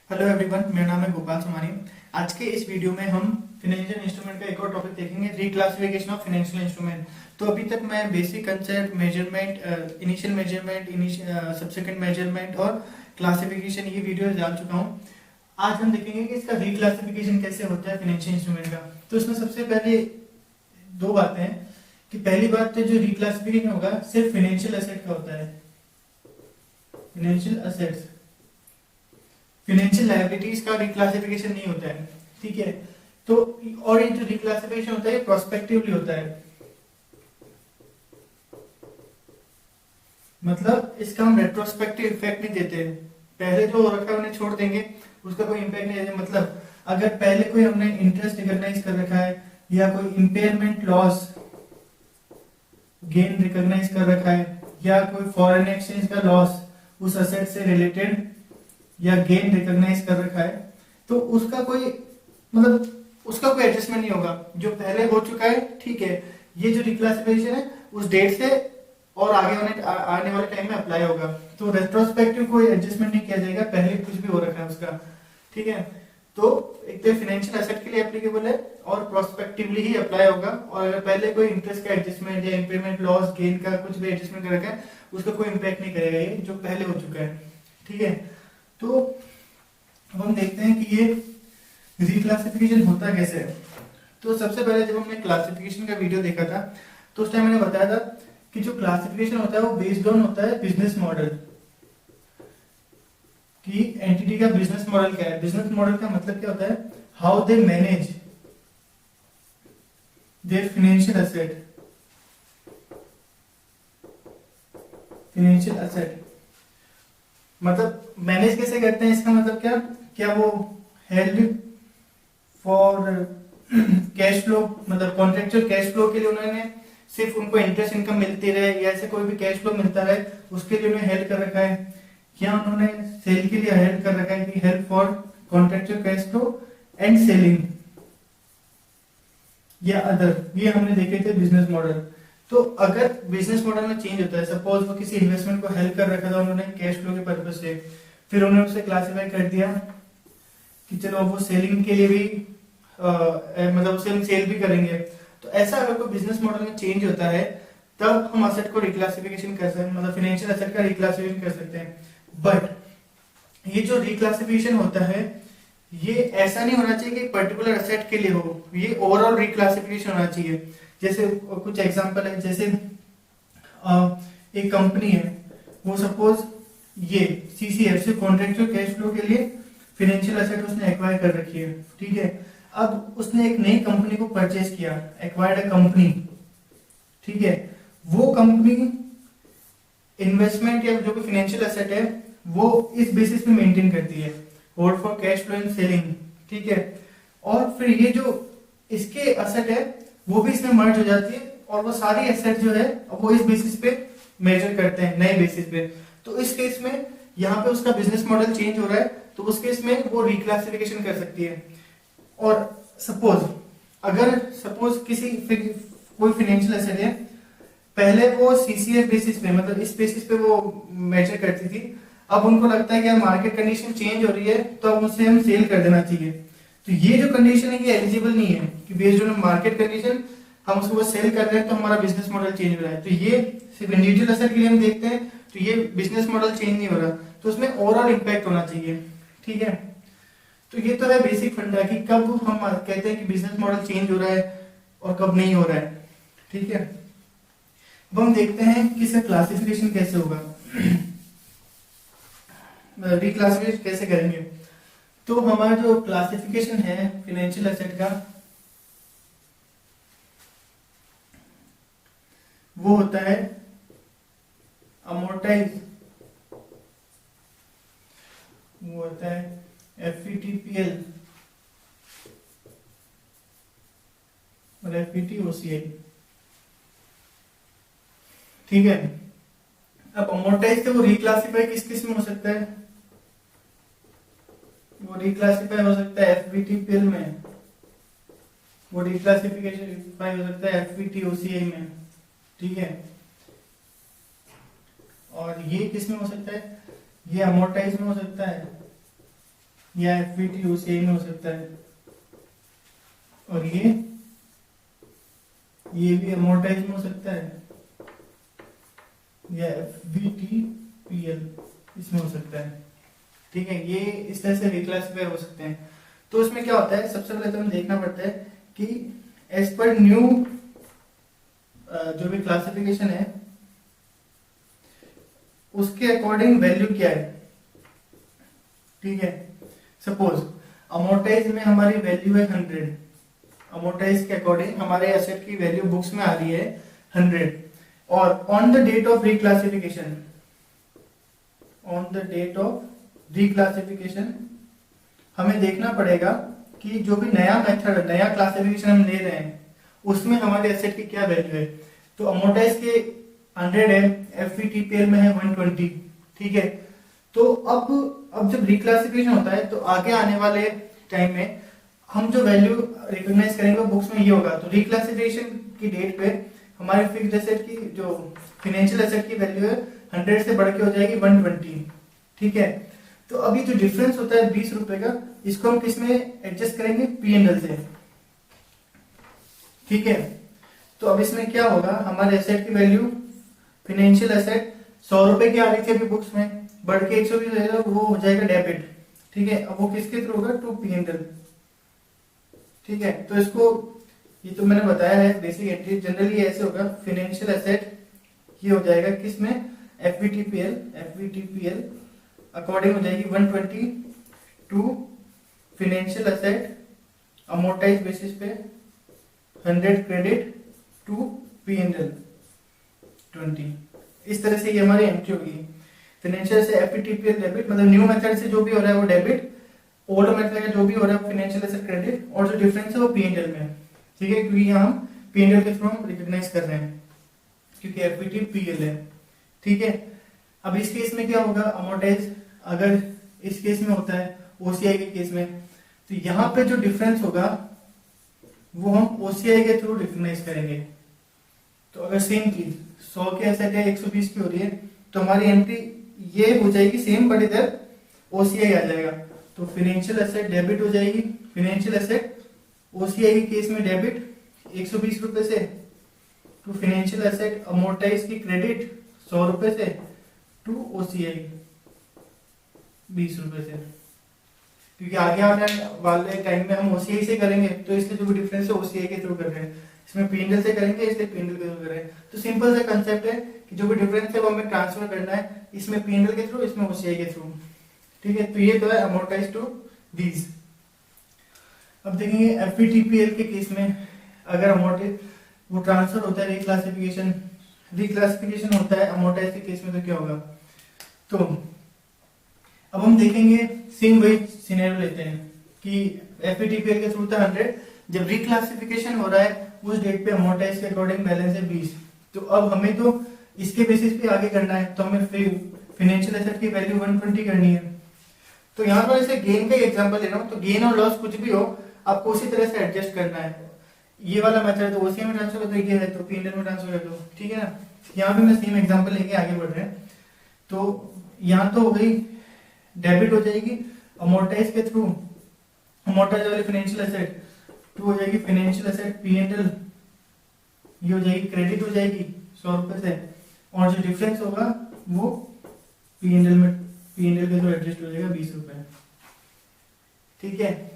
Hello everyone, मेरा नाम है गोपाल सोमानी। आज के इस वीडियो में हम फाइनेंशियल इंस्ट्रूमेंट का एक और टॉपिक देखेंगे, रिक्लासिफिकेशन ऑफ फाइनेंशियल इंस्ट्रूमेंट। तो अभी तक मैं basic concept, measurement, initial measurement, subsequent measurement और क्लासिफिकेशन ये वीडियो डाल चुका हूँ। आज हम देखेंगे कि इसका रिक्लासिफिकेशन कैसे होता है फाइनेंशियल इंस्ट्रूमेंट का। तो इसमें सबसे पहले दो बातें हैं कि पहली बात तो जो रिक्लासिफिकेशन होगा सिर्फ फाइनेंशियल एसेट का होता है, फाइनेंशियल एसेट्स। फाइनेंशियल लायबिलिटीज का रिक्लासिफिकेशन नहीं होता है, ठीक है। तो और ये जो रिक्लासिफिकेशन होता है प्रोस्पेक्टिवली होता है, मतलब इसका हम रेट्रोस्पेक्टिव इफेक्ट नहीं देते। पहले जो हो रखा है उन्हें छोड़ देंगे, उसका कोई इम्पैक्ट नहीं देते। मतलब अगर पहले कोई हमने इंटरेस्ट रिकॉग्नाइज कर रखा है या कोई इम्पेयरमेंट लॉस गेन रिकॉग्नाइज कर रखा है या कोई फॉरेन एक्सचेंज का लॉस उस असेट से रिलेटेड या गेन रिकॉग्नाइज कर रखा है, तो उसका कोई उसका कोई एडजस्टमेंट नहीं होगा। जो पहले हो चुका है, ठीक है, ये जो रिक्लासिफिकेशन है उस डेट से और आने वाले टाइम में अप्लाई होगा। तो रेट्रोस्पेक्टिव कोई एडजस्टमेंट नहीं किया जाएगा, पहले कुछ भी हो रखा है उसका, ठीक है। तो एक तो फाइनेंशियल एसेट के लिए एप्लीकेबल है और प्रोस्पेक्टिवली ही अप्लाई होगा। और अगर पहले कोई इंटरेस्ट का एडजस्टमेंट या इम्पेयरमेंट लॉस गेन का कुछ भी एडजस्टमेंट कर रखा है, उसका कोई इम्पैक्ट नहीं करेगा ये जो पहले हो चुका है, ठीक है। तो अब हम देखते हैं कि ये रिक्लासिफिकेशन होता कैसे है। तो सबसे पहले जब हमने क्लासिफिकेशन का वीडियो देखा था तो उस टाइम मैंने बताया था कि जो क्लासिफिकेशन होता है वो बेस्ड ऑन होता है बिजनेस मॉडल, कि एंटिटी का बिजनेस मॉडल क्या है। बिजनेस मॉडल का मतलब क्या होता है, how they manage there financial asset, financial asset मतलब मैनेज कैसे करते हैं। इसका मतलब क्या, क्या वो हेल्ड फॉर कैश फ्लो, मतलब कॉन्ट्रेक्चुअल कैश फ्लो के लिए उन्होंने सिर्फ उनको इंटरेस्ट इनकम मिलती रहे या ऐसे कोई भी कैश फ्लो मिलता रहे उसके लिए उन्हें हेल्प कर रखा है, या उन्होंने सेल के लिए हेल्प कर रखा है कि help for contractual cash flow and selling या अदर। ये हमने देखे थे बिजनेस मॉडल। तो अगर बिजनेस मॉडल में चेंज होता है, सपोज वो किसी इन्वेस्टमेंट को हेल्प कर रखा था उन्होंने कैश फ्लो के पर्पज से, फिर उन्होंने उसे क्लासिफाई कर दिया कि चलो अब वो सेलिंग के लिए भी मतलब उसे हम सेल भी करेंगे। तो ऐसा अगर कोई बिजनेस मॉडल में चेंज होता है तब हम असेट को रिक्लासिफिकेशन कर सकते हैं, मतलब फाइनेंशियल असेट का रिक्लासिफिकेशन कर सकते हैं। बट ये जो रिक्लासिफिकेशन होता है ये ऐसा नहीं होना चाहिए कि पर्टिकुलर असेट के लिए हो, ये ओवरऑल रिक्लासिफिकेशन होना चाहिए। जैसे कुछ एग्जांपल है, जैसे एक कंपनी है, वो सपोज ये सीसीएफ कॉन्ट्रेक्चुअल कैश फ्लो के लिए फाइनेंशियल एसेट उसने एक्वायर कर रखी है, ठीक है। अब उसने एक नई कंपनी को परचेज किया, एक्वायर्ड अ कंपनी, ठीक है। वो कंपनी इन्वेस्टमेंट या जो भी फाइनेंशियल एसेट है वो इस बेसिस पे मेंटेन करती है, hold for cash flow and selling, ठीक है। और फिर ये जो इसके एसेट है वो भी इसमें मर्ज हो जाती है और वो सारी एसेट जो है वो इस बेसिस पे मेजर करते हैं, नए बेसिस पे। तो इस केस में यहाँ पे उसका बिजनेस मॉडल चेंज हो रहा है, तो उस केस में वो रिक्लासिफिकेशन कर सकती है। और सपोज किसी कोई फाइनेंशियल एसेट है, पहले वो सीसीएफ बेसिस पे, मतलब इस बेसिस पे वो मेजर करती थी। अब उनको लगता है कि यार मार्केट कंडीशन चेंज हो रही है तो अब उसे हम सेल कर देना चाहिए। तो ये जो कंडीशन है ये एलिजिबल नहीं है कि बेस्ड ऑन मार्केट कंडीशन हम उसको बस सेल कर रहे हैं तो हमारा बिजनेस मॉडल चेंज हो रहा है। तो ये सिर्फ इंडिविजुअल एसेट के लिए हम देखते हैं तो ये बिजनेस मॉडल चेंज नहीं हो रहा, तो उसमें ओवरऑल इम्पैक्ट होना चाहिए, ठीक है। तो ये तो है बेसिक फंडा कि कब हम कहते हैं कि बिजनेस मॉडल चेंज हो रहा है और कब नहीं हो रहा है, ठीक है। अब हम देखते हैं कि इसका क्लासिफिकेशन कैसे होगा, रिक्लासिफिकेशन कैसे करेंगे। तो हमारा जो क्लासिफिकेशन है फाइनेंशियल एसेट का वो होता है अमोर्टाइज, वो होता है एफईटीपीएल और एफईटीओसीआई, ठीक है। अब अमोर्टाइज से वो रिक्लासिफाई किस किस में हो सकता है, वो रिक्लासिफाई हो सकता है एफवीटीपीएल में, वो रिक्लासिफिकेशन हो सकता है एफवीटीओसीआई में, ठीक है। और ये किस में हो सकता है, ये अमोर्टाइज में हो सकता है या एफवीटी ओसीआई में हो सकता है, और ये भी अमोर्टाइज में हो सकता है, या एफवीटीपीएल इसमें हो सकता है। ठीक है, ये इस तरह से रिक्लासिफाई हो सकते हैं। तो उसमें क्या होता है, सबसे पहले तो हमें देखना पड़ता है कि एज पर न्यू जो भी क्लासिफिकेशन है उसके अकॉर्डिंग वैल्यू क्या है। ठीक है, सपोज अमोर्टाइज में हमारी वैल्यू है 100, अमोर्टाइज के अकॉर्डिंग हमारे एसेट की वैल्यू बुक्स में आ रही है 100, और on the date of reclassification, on the date of reclassification हमें देखना पड़ेगा कि जो भी नया मेथड, नया क्लासिफिकेशन हम ले रहे हैं उसमें हमारे एसेट की क्या वैल्यू है। तो अमोर्टाइज के 100 है, एफवीटीपीएल में है 120। ठीक है, तो अब जब रिक्लासिफिकेशन होता है तो आगे आने वाले टाइम में हम जो वैल्यू रिकॉग्नाइज करेंगे वो बुक्स में ये होगा। तो रिक्लासिफिकेशन की डेट पे हमारे फिक्स्ड एसेट की जो फाइनेंशियल एसेट की वैल्यू है 100 से बढ़ के हो जाएगी 120। ठीक है, तो अभी जो डिफरेंस होता है 20 रुपए का, इसको हम किस में एडजस्ट करेंगे, पी&एल से। ठीक है, तो अब इसमें क्या होगा, हमारे एसेट की वैल्यू फाइनेंशियल एसेट 100 रुपए की आ रही थी अभी बुक्स में, बढ़ के 120 हो जाएगा, वो हो जाएगा डेबिट। ठीक है, अब वो किसके थ्रू होगा, टू पी&एल। ठीक है, तो इसको ये तो मैंने बताया है बेसिक एंट्री, जनरली ऐसे होगा, फाइनेंशियल एसेट ये हो जाएगा किसमें, एफवीटीपीएल, एफवीटीपीएल अकॉर्डिंग हो जाएगी 120 to financial asset amortise basis पे 100 क्रेडिट टू पी&एल 20। इस तरह से ये हमारी एंट्री होगी। फाइनेंशियल से एफवीटीपीएल डेबिट, मतलब न्यू मेथड से जो भी हो रहा है वो डेबिट, ओल्ड मेथड का जो भी हो रहा है फाइनेंशियल एसेट क्रेडिट, और जो डिफरेंस है वो पी&एल में। ठीक है, क्योंकि यहाँ हम पी&एल के थ्रू हम रिकॉग्नाइज कर रहे हैं क्योंकि एफवीटीपीएल है। ठीक है, अब इस केस में क्या होगा, अमोर्टाइज अगर इस केस में होता है ओसीआई के केस में, तो यहाँ पे जो डिफरेंस होगा वो हम ओसीआई के थ्रू रिकॉग्नाइज करेंगे। तो अगर सेम चीज 100 के एसेट है 120 की हो रही है, तो हमारी एंट्री ये हो जाएगी सेम, बट इधर ओसीआई आ जाएगा। तो फाइनेंशियल एसेट डेबिट हो जाएगी, फाइनेंशियल एसेट ओसीआई के केस में डेबिट 120 रुपए से, टू फाइनेंशियल एसेट अमोर्टाइज की क्रेडिट 100 रुपए से, टू ओसीआई 20 रुपए से। क्योंकि आगे आने वाले टाइम में हम ओसीआई से करेंगे, तो इसलिए जो भी डिफरेंस है ओसीआई के थ्रू कर रहे हैं, इसमें पी&एल से करेंगे इसलिए पी&एल के थ्रू कर रहे हैं। तो सिंपल सा कंसेप्ट है कि जो भी डिफरेंस है वो हमें ट्रांसफर करना है, इसमें पी&एल के थ्रू, इसमें ओसीआई के थ्रू। ठीक है, तो ये तो है अमोर्टाइज टू दीज। अब देखेंगे एफवीटीपीएल के केस में अगर अमोर्टाइज वो ट्रांसफर होता है, रिक्लासिफिकेशन होता है अमोर्टाइज के केस में, तो क्या होगा। तो अब हम देखेंगे सेम वही सिनेरियो लेते हैं कि एफवीटीपीएल के थ्रू था 100, जब रिक्लासिफिकेशन हो रहा है उस डेट पे अमोर्टाइज के अकॉर्डिंग बैलेंस है 20। तो अब हमें तो इसके बेसिस पे आगे करना है, तो हमें फाइनेंशियल एसेट की वैल्यू 120 करनी है। तो यहाँ पर ऐसे गेन का एग्जांपल ले रहा हूँ, तो गेन और लॉस कुछ भी हो आपको उसी तरह से एडजस्ट करना है। ये वाला मेथड है तो ओसीआई में ट्रांसफर कर दो, ये है तो पी&एल में ट्रांसफर कर दो। ठीक है ना, यहाँ भी मैं सेम एग्जांपल लेके आगे बढ़ रहे हैं। तो यहाँ तो हो गई डेबिट हो जाएगी अमोर्टाइज के थ्रू, अमोर्टाइज वाली फाइनेंशियल एसेट, टू हो जाएगी फाइनेंशियल एसेट पी&एल, ये हो जाएगी क्रेडिट हो जाएगी 100 रुपए से, और जो डिफरेंस होगा वो पी&एल में, पी&एल के थ्रू एडजस्ट हो जाएगा 20 रुपए। ठीक है,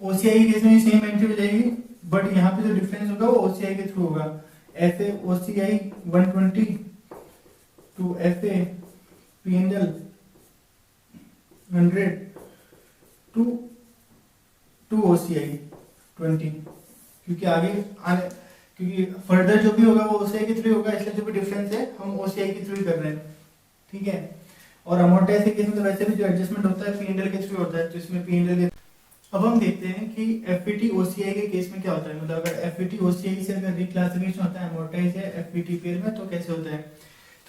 ओसीआई केस में सेम एंट्री हो जाएगी, बट यहाँ पे जो डिफरेंस होगा वो ओसीआई के थ्रू होगा। FA OCI 120 to FA P and L 100 to OCI 20। क्योंकि क्योंकि फर्दर जो भी होगा वो ओसीआई के थ्रू होगा, इसलिए जो भी डिफरेंस है हम ओसीआई के थ्रू ही कर रहे हैं। ठीक है, और अमोर्टाइज के केस में तो वैसे भी जो एडजस्टमेंट होता है पी&एल के थ्रू होता है, तो इसमें पी&एल के। अब हम देखते हैं कि एफवीटी ओसीआई के केस में क्या होता है, मतलब अगर एफवीटी ओसीआई से अगर रिक्लासिफिकेशन होता है अमोर्टाइज या एफवीटीपीएल में, तो कैसे होता है।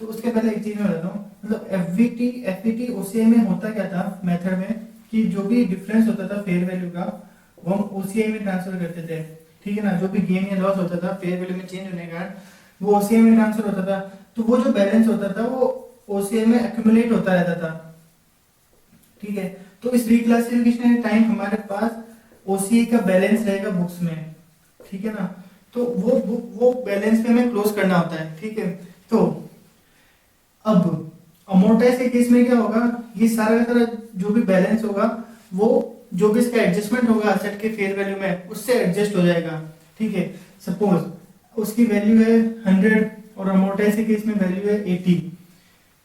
तो उसके पहले एक चीज मैं बताता हूँ, मतलब एफवीटी ओसीआई में होता क्या था मेथड में, कि जो भी डिफरेंस होता था फेयर वैल्यू का वो हम ओसीआई में ट्रांसफर करते थे। ठीक है ना, जो भी गेन या लॉस होता था फेयर वैल्यू में चेंज होने के कारण वो ओसीआई में ट्रांसफर होता था। तो वो जो बैलेंस होता था वो ओसीआई में एक्यूमुलेट होता रहता था। ठीक है। तो इस रिक्लासिफिकेशन टाइम हमारे पास ओसीए का बैलेंस रहेगा बुक्स में, ठीक है ना। तो वो बैलेंस पे हमें क्लोज करना होता है, ठीक है। तो अब अमोर्टाइज के केस में क्या होगा, ये सारा का सारा जो भी बैलेंस होगा वो जो भी इसका एडजस्टमेंट होगा असेट के फेयर वैल्यू में उससे एडजस्ट हो जाएगा, ठीक है। सपोज उसकी वैल्यू है 100 और अमोर्टाइज के केस में वैल्यू है 80।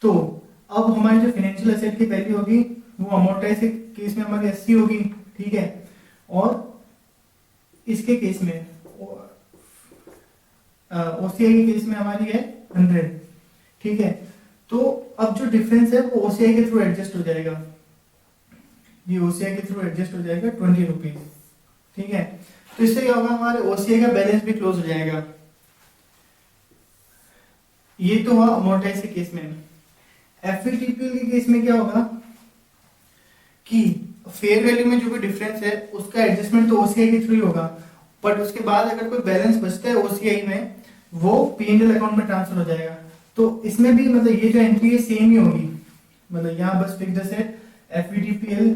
तो अब हमारी जो फाइनेंशियल एसेट की वैल्यू होगी वो अमोर्टाइज के केस में हमारी 80 होगी, ठीक है। और इसके केस में ओसीआई के केस में हमारी है 100, ठीक है। तो अब जो डिफरेंस है वो ओसीआई के थ्रू एडजस्ट हो जाएगा, ये ओसीआई के थ्रू एडजस्ट हो जाएगा 20 रुपीज, ठीक है। तो इससे क्या होगा, हमारे ओसीआई का बैलेंस भी क्लोज हो जाएगा। ये तो हुआ अमोर्टाइज के केस में। एफवीटीपीएल के केस में क्या होगा कि फेयर वैल्यू में जो भी डिफरेंस है उसका एडजस्टमेंट तो ओसीआई के थ्रू ही होगा, बट उसके बाद अगर कोई बैलेंस बचता है ओसीआई में वो पीएनएल अकाउंट में ट्रांसफर हो जाएगा। तो इसमें भी मतलब ये जो एंट्री है सेम ही होगी, मतलब यहाँ बस फिक्स्ड एसेट एफवीटीपीएल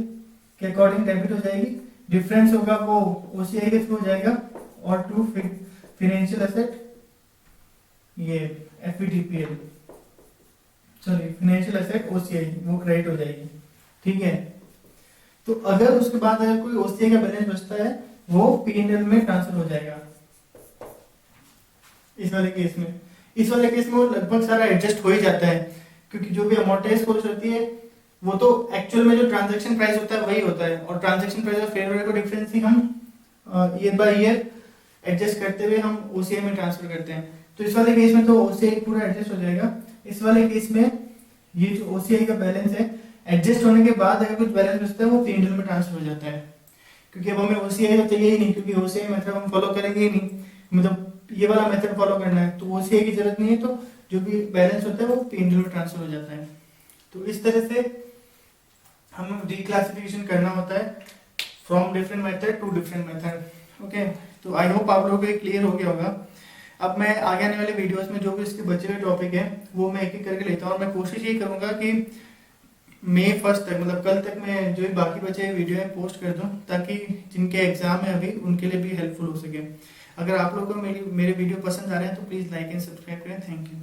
के अकॉर्डिंग डेबिट हो जाएगी, डिफरेंस होगा वो ओसीआई के थ्रू हो जाएगा, और टू फाइनेंशियल एसेट ये एफवीटीपीएल सॉरी फाइनेंशियल एसेट ओसीआई वो क्रेडिट हो जाएगी, ठीक है। तो अगर उसके बाद अगर कोई ओसीआई का बैलेंस बचता है वो पीएनएल में ट्रांसफर हो जाएगा इस वाले केस में। इस वाले केस में वो लगभग सारा एडजस्ट हो ही जाता है, क्योंकि जो भी अमोर्टाइज कॉस्ट होती है वो तो एक्चुअल में जो ट्रांजैक्शन प्राइस होता है वही होता है, और ट्रांजैक्शन प्राइस और फेयर वैल्यू का डिफरेंस ही हम ईयर बाय ईयर एडजस्ट करते हुए हम ओसीआई में ट्रांसफर करते हैं। तो इस वाले केस में तो ओसीआई पूरा एडजस्ट हो जाएगा। इस वाले केस में ये जो ओसीआई का बैलेंस है एडजस्ट होने के बाद अगर कुछ बैलेंस बचता है वो पीएनएल में ट्रांसफर हो जाता है, क्योंकि अब हमें ओसीआई तो चाहिए ही नहीं, क्योंकि ओसीआई मेथड हम फॉलो करेंगे ही नहीं, मतलब ये वाला मेथड फॉलो करना है, तो ओसीआई की जरूरत नहीं है। तो जो भी बैलेंस होता है वो पीएनएल में ट्रांसफर हो जाता है। तो इस तरह से हमें रिक्लासिफिकेशन करना होता है from different method to different method. Okay, तो आई होप आप लोगों को क्लियर हो गया होगा। अब मैं आगे आने वाले वीडियोस में जो भी इसके बचे हुए टॉपिक है वो मैं एक एक करके लेता हूँ, और मैं कोशिश ये करूंगा कि मई 1 तक मतलब कल तक मैं जो भी बाकी बचे हुए वीडियो है पोस्ट कर दूं, ताकि जिनके एग्जाम है अभी उनके लिए भी हेल्पफुल हो सके। अगर आप लोगों को मेरे वीडियो पसंद आ रहे हैं तो प्लीज लाइक एंड सब्सक्राइब करें। Thank you.